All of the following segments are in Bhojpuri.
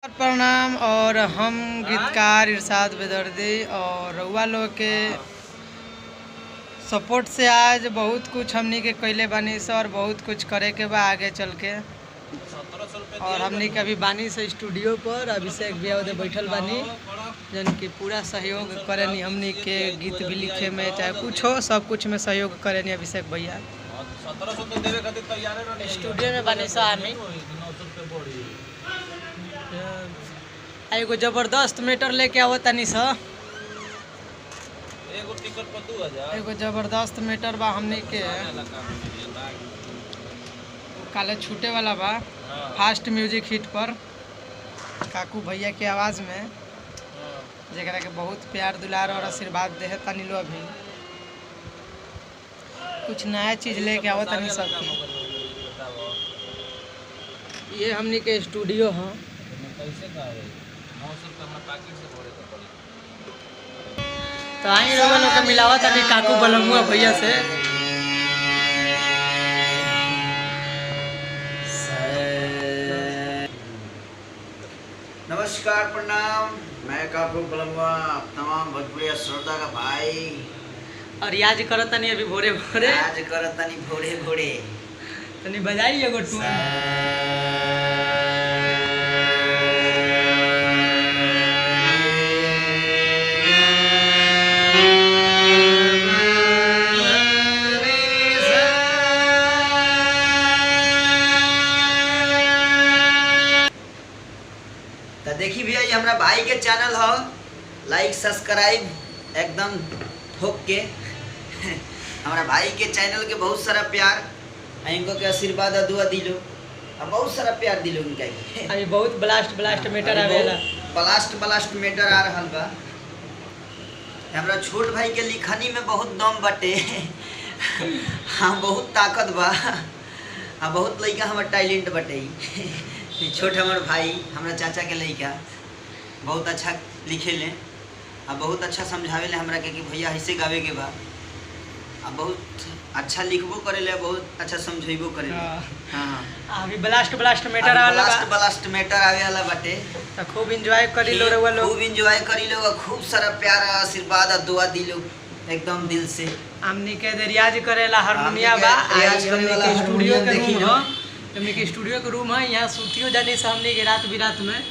प्रणाम। और हम गीतकार इरशाद बेदर्दी और रउआ लोग के सपोर्ट से आज बहुत कुछ हमनी के कैले बानी से और बहुत कुछ करे के बा आगे चल के। और हमनी के अभी बानी से स्टूडियो पर अभिषेक भैया उधर बैठल बानी जन की पूरा सहयोग करेनी हमनी के गीत भी लिखे में चाहे कुछ हो सब कुछ में सहयोग करेनी अभिषेक भैया। स्टूडियो में बानी से आमी एगो जबरदस्त मैटर लेके आवत तनी सा। एगो जबरदस्त मैटर बा हमनी के काले छूटे वाला बा फास्ट म्यूजिक हिट पर काकू भैया के आवाज़ में जेकरा के बहुत प्यार दुलार और आशीर्वाद दे तनी लो। अभी कुछ नया चीज़ लेके आवत तनी सब। ये हमनी के स्टूडियो है। तो आई लोगों के मिलावा तनी काकू बलमुआ भैया से। नमस्कार प्रणाम, मैं काकू बलमुआ तमाम भोजपुरिया श्रोता का भाई। और याद करो तनी अभी भोरे भोरे याद करो तनी भोरे भोरे तनी बजाई एगो टून। तो देखी भैया ये हमारा भाई के चैनल हो, लाइक सब्सक्राइब एकदम ठोक के हमारा भाई के चैनल के बहुत सारा प्यार इनको के आशीर्वाद दुआ दिलो और बहुत सारा प्यार दिलो इनका। अभी बहुत ब्लास्ट मैटर आवेला, ब्लास्ट मैटर आ रहल बा। हमारा छोट भाई के लिखनी में बहुत दम बटे हाँ बहुत ताकत बा। हाँ बहुत लड़का हमार टैलेंट बटे। छोट हमार भाई हमारा चाचा के लड़का बहुत अच्छा लिखे ले और बहुत अच्छा समझावे ले हमरा के कि भैया ऐसे गावे के बा। अब बहुत अच्छा लिखबो करे ले, बहुत अच्छा समझेबो करे ले। हाँ अभी ब्लास्ट मैटर आवेला, ब्लास्ट मैटर आवे वाला बाटे। तो खूब एंजॉय करी लो रउआ लोग, खूब एंजॉय करी लो और खूब सारा प्यार आशीर्वाद और दुआ दिलो एकदम दिल से। हमनी के रियाज करेला हारमोनिया बा, रियाज करे वाला स्टूडियो के रूम है। हमनी के स्टूडियो के रूम है, यहाँ सूतियो जाने से हमनी के रात बिरात में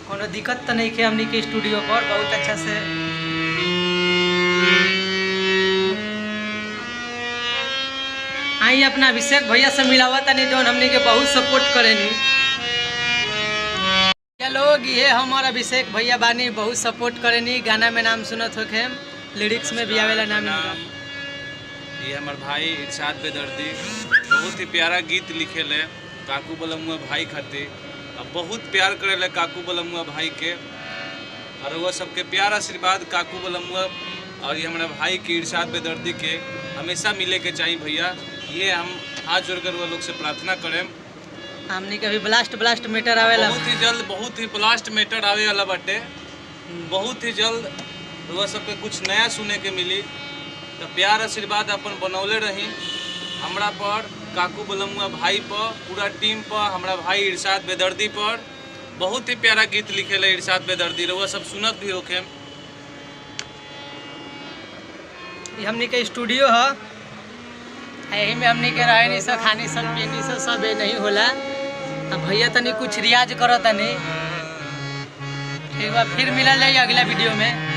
कोनो दिक्कत तो नहीं के। हमनी के स्टूडियो पर बहुत अच्छा से आई अपना अभिषेक भैया से मिलावा तनी जो हमनी के बहुत सपोर्ट करेनी। ये लोग ये हमारा अभिषेक भैया बानी बहुत सपोर्ट करेनी। गाना में नाम सुनत होखे, लिरिक्स में भी आवेला नाम इनका। ये हमार भाई इरशाद बेदर्दी बहुत ही प्यारा गीत लिखे ले काकू बलमुआ भाई खातिर और बहुत प्यार करे ले काकू बलमुआ भाई के। और वह सबके प्यार आशीर्वाद काकू बलमुआ और ये हमारे भाई के इरशाद बेदर्दी के हमेशा मिले के चाहिए भैया। ये हम हाथ जोड़कर वो लोग से प्रार्थना करें। हमनी के अभी ब्लास्ट मैटर आवेला, बहुत ही जल्द बहुत ही ब्लास्ट मैटर आवे वाला बाटे। बहुत ही जल्द वह सबके कुछ नया सुने के मिली। तो प्यार आशीर्वाद अपन बनौले रही हमरा पर, काकू बलमुआ भाई पर, पूरा टीम पर, हमारा भाई इरशाद बेदर्दी पर। बहुत ही प्यारा गीत लिखे ले इरशाद बेदर्दी, रउआ सब सुनत भी होखे। ये हमनी के स्टूडियो है, यही में हमनी के रहे नहीं सब खानी सब पीनी सब नहीं होला। अब भैया तनी कुछ रियाज करो तनी। ठीक बा, फिर मिलल जाए अगला वीडियो में।